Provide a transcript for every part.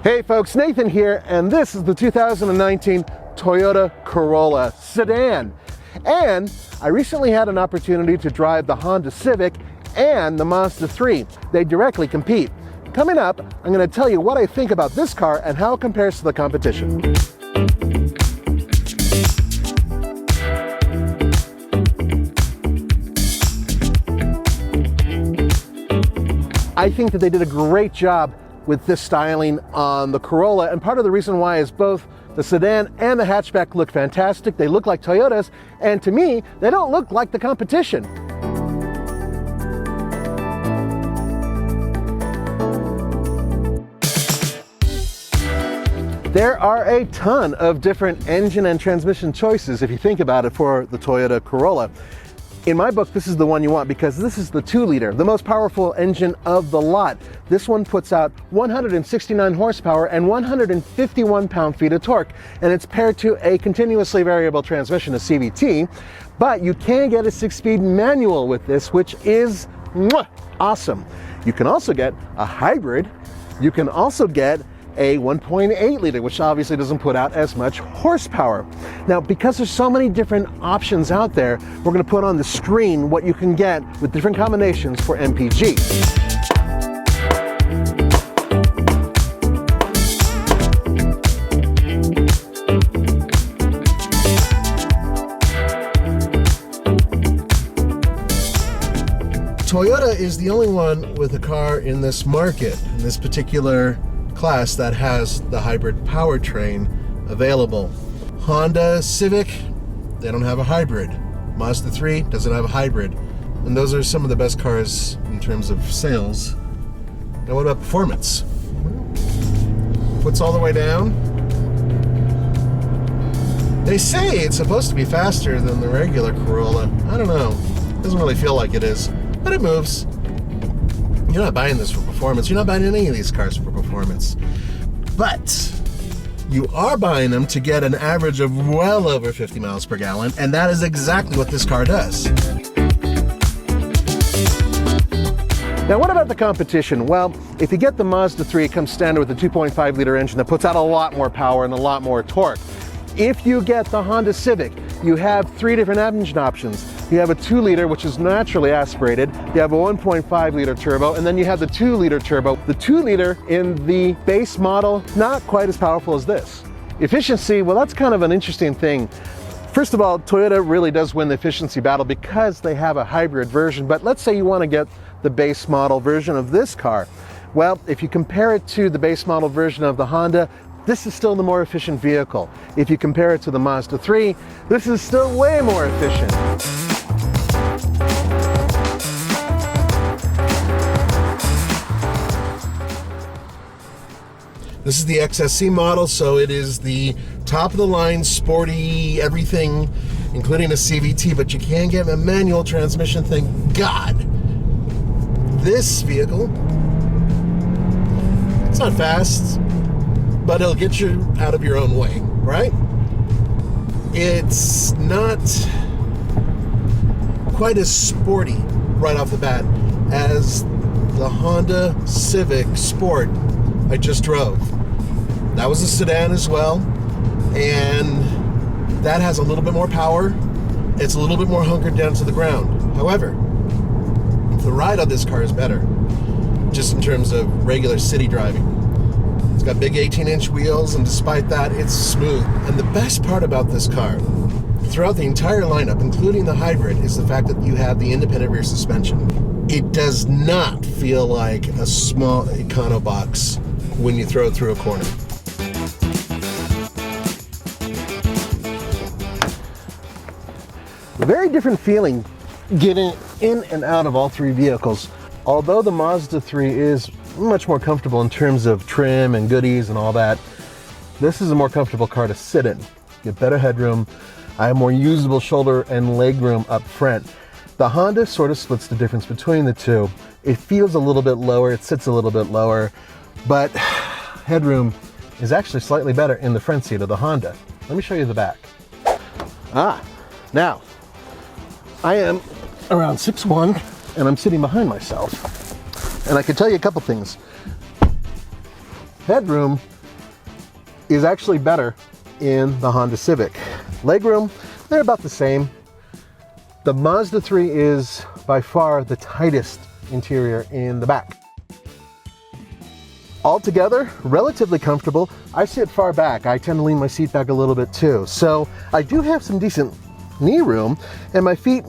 Hey folks, Nathan here, and this is the 2019 Toyota Corolla sedan. And I recently had an opportunity to drive the Honda Civic and the Mazda3. They directly compete. Coming up, I'm going to tell you what I think about this car and how it compares to the competition. I think that they did a great job with this styling on the Corolla, and part of the reason why is both the sedan and the hatchback look fantastic. They look like Toyotas, and to me, they don't look like the competition. There are a ton of different engine and transmission choices, if you think about it, for the Toyota Corolla. In my book, this is the one you want because this is the 2-liter, the most powerful engine of the lot. This one puts out 169 horsepower and 151 pound-feet of torque, and it's paired to a continuously variable transmission, a CVT, but you can get a 6-speed manual with this, which is awesome. You can also get a hybrid. You can also get a 1.8 liter, which obviously doesn't put out as much horsepower. Now, because there's so many different options out there, we're going to put on the screen what you can get with different combinations for MPG. Toyota is the only one with a car in this market, in this particular class, that has the hybrid powertrain available. Honda Civic, they don't have a hybrid. Mazda3 doesn't have a hybrid. And those are some of the best cars in terms of sales. Now what about performance? Puts all the way down. They say it's supposed to be faster than the regular Corolla. I don't know. Doesn't really feel like it is, but it moves. You're not buying this for performance. You're not buying any of these cars for performance. But you are buying them to get an average of well over 50 miles per gallon, and that is exactly what this car does. Now, what about the competition? Well, if you get the Mazda3, it comes standard with a 2.5 liter engine that puts out a lot more power and a lot more torque. If you get the Honda Civic, you have 3 different engine options. You have a 2-liter, which is naturally aspirated. You have a 1.5-liter turbo, and then you have the 2-liter turbo. The 2-liter in the base model, not quite as powerful as this. Efficiency, well, that's kind of an interesting thing. First of all, Toyota really does win the efficiency battle because they have a hybrid version, but let's say you want to get the base model version of this car. Well, if you compare it to the base model version of the Honda, this is still the more efficient vehicle. If you compare it to the Mazda3, this is still way more efficient. This is the XSC model, so it is the top of the line, sporty, everything, including a CVT, but you can get a manual transmission, thank God. This vehicle, it's not fast, but it'll get you out of your own way, right? It's not quite as sporty right off the bat as the Honda Civic Sport I just drove. That was a sedan as well, and that has a little bit more power. It's a little bit more hunkered down to the ground. However, the ride on this car is better, just in terms of regular city driving. It's got big 18-inch wheels, and despite that, it's smooth. And the best part about this car, throughout the entire lineup, including the hybrid, is the fact that you have the independent rear suspension. It does not feel like a small econo box when you throw it through a corner. A very different feeling getting in and out of all 3 vehicles. Although the Mazda3 is much more comfortable in terms of trim and goodies and all that, this is a more comfortable car to sit in. You get better headroom. I have more usable shoulder and leg room up front. The Honda sort of splits the difference between the two. It feels a little bit lower, it sits a little bit lower, but headroom is actually slightly better in the front seat of the Honda. Let me show you the back. Now, I am around 6'1", and I'm sitting behind myself. And I can tell you a couple things. Headroom is actually better in the Honda Civic. Legroom, they're about the same. The Mazda 3 is by far the tightest interior in the back. Altogether, relatively comfortable. I sit far back. I tend to lean my seat back a little bit too. So I do have some decent knee room, and my feet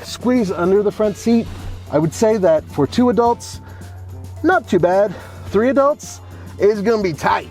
squeeze under the front seat. I would say that for 2 adults, not too bad. 3 adults is gonna be tight.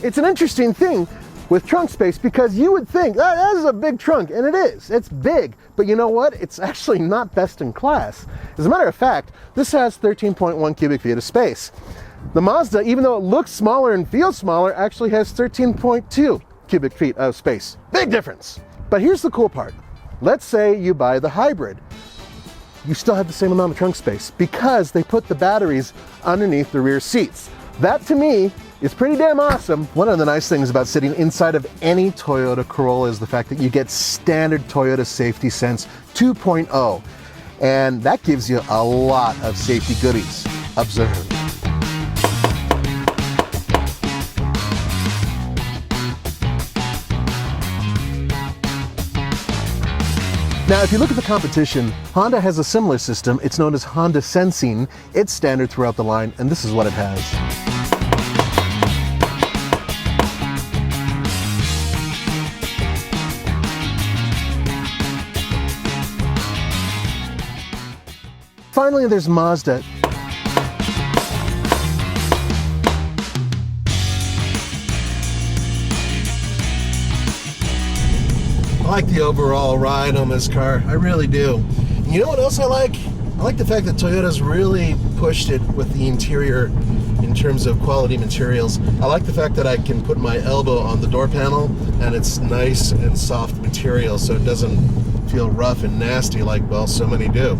It's an interesting thing with trunk space, because you would think that is a big trunk, and it is. It's big, but you know what? It's actually not best in class. As a matter of fact, this has 13.1 cubic feet of space. The Mazda, even though it looks smaller and feels smaller, actually has 13.2 cubic feet of space. Big difference. But here's the cool part. Let's say you buy the hybrid. You still have the same amount of trunk space because they put the batteries underneath the rear seats. That to me is pretty damn awesome. One of the nice things about sitting inside of any Toyota Corolla is the fact that you get standard Toyota Safety Sense 2.0, and that gives you a lot of safety goodies. Observe. Now, if you look at the competition, Honda has a similar system. It's known as Honda Sensing. It's standard throughout the line, and this is what it has. Finally, there's Mazda. I like the overall ride on this car. I really do. You know what else I like? I like the fact that Toyota's really pushed it with the interior in terms of quality materials. I like the fact that I can put my elbow on the door panel and it's nice and soft material, so it doesn't feel rough and nasty like, well, so many do.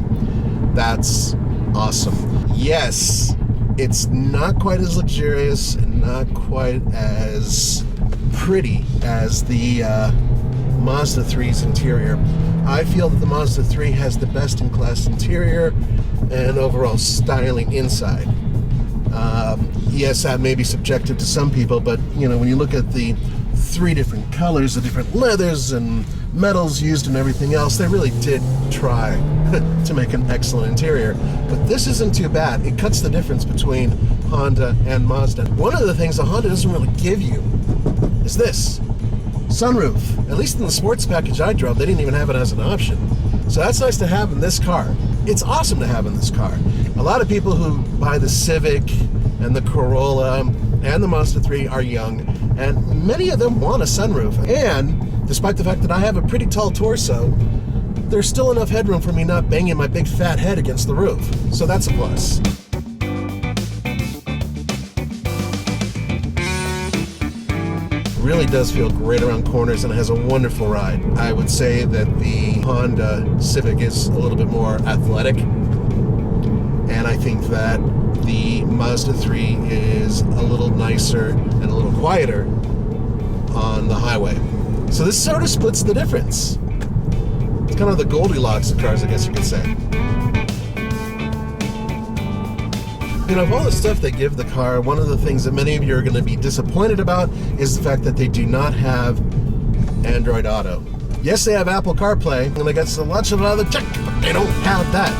That's awesome. Yes, it's not quite as luxurious and not quite as pretty as the Mazda 3's interior. I feel that the Mazda 3 has the best in class interior and overall styling inside. Yes, that may be subjective to some people, but you know, when you look at the 3 different colors, the different leathers and metals used and everything else, they really did try to make an excellent interior. But this isn't too bad. It cuts the difference between Honda and Mazda. One of the things that Honda doesn't really give you is this. Sunroof. At least in the sports package I drove, they didn't even have it as an option. So that's nice to have in this car. It's awesome to have in this car. A lot of people who buy the Civic and the Corolla and the Mazda 3 are young, and many of them want a sunroof. And despite the fact that I have a pretty tall torso, there's still enough headroom for me not banging my big fat head against the roof. So that's a plus. Really does feel great around corners and it has a wonderful ride. I would say that the Honda Civic is a little bit more athletic, and I think that the Mazda 3 is a little nicer and a little quieter on the highway. So this sort of splits the difference. It's kind of the Goldilocks of cars, I guess you could say. You know, of all the stuff they give the car, one of the things that many of you are going to be disappointed about is the fact that they do not have Android Auto. Yes, they have Apple CarPlay, and they got so much of another check, but they don't have that.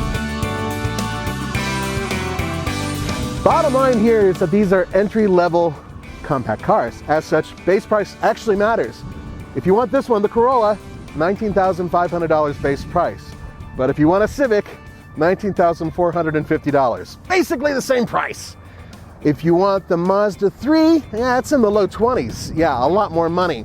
Bottom line here is that these are entry-level compact cars. As such, base price actually matters. If you want this one, the Corolla, $19,500 base price. But if you want a Civic, $19,450. Basically the same price. If you want the Mazda 3, yeah, it's in the low 20s. Yeah, a lot more money.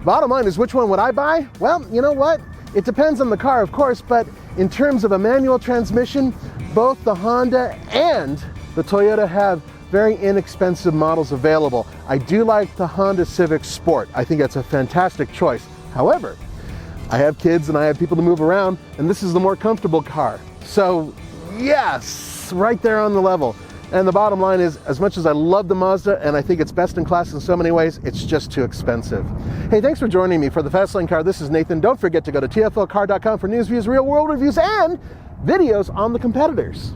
Bottom line is, which one would I buy? Well, you know what? It depends on the car, of course, but in terms of a manual transmission, both the Honda and the Toyota have very inexpensive models available. I do like the Honda Civic Sport. I think that's a fantastic choice. However, I have kids and I have people to move around, and this is the more comfortable car. So yes, right there on the level. And the bottom line is, as much as I love the Mazda and I think it's best in class in so many ways, it's just too expensive. Hey, thanks for joining me for the Fast Lane Car. This is Nathan. Don't forget to go to TFLcar.com for news, views, real world reviews, and videos on the competitors.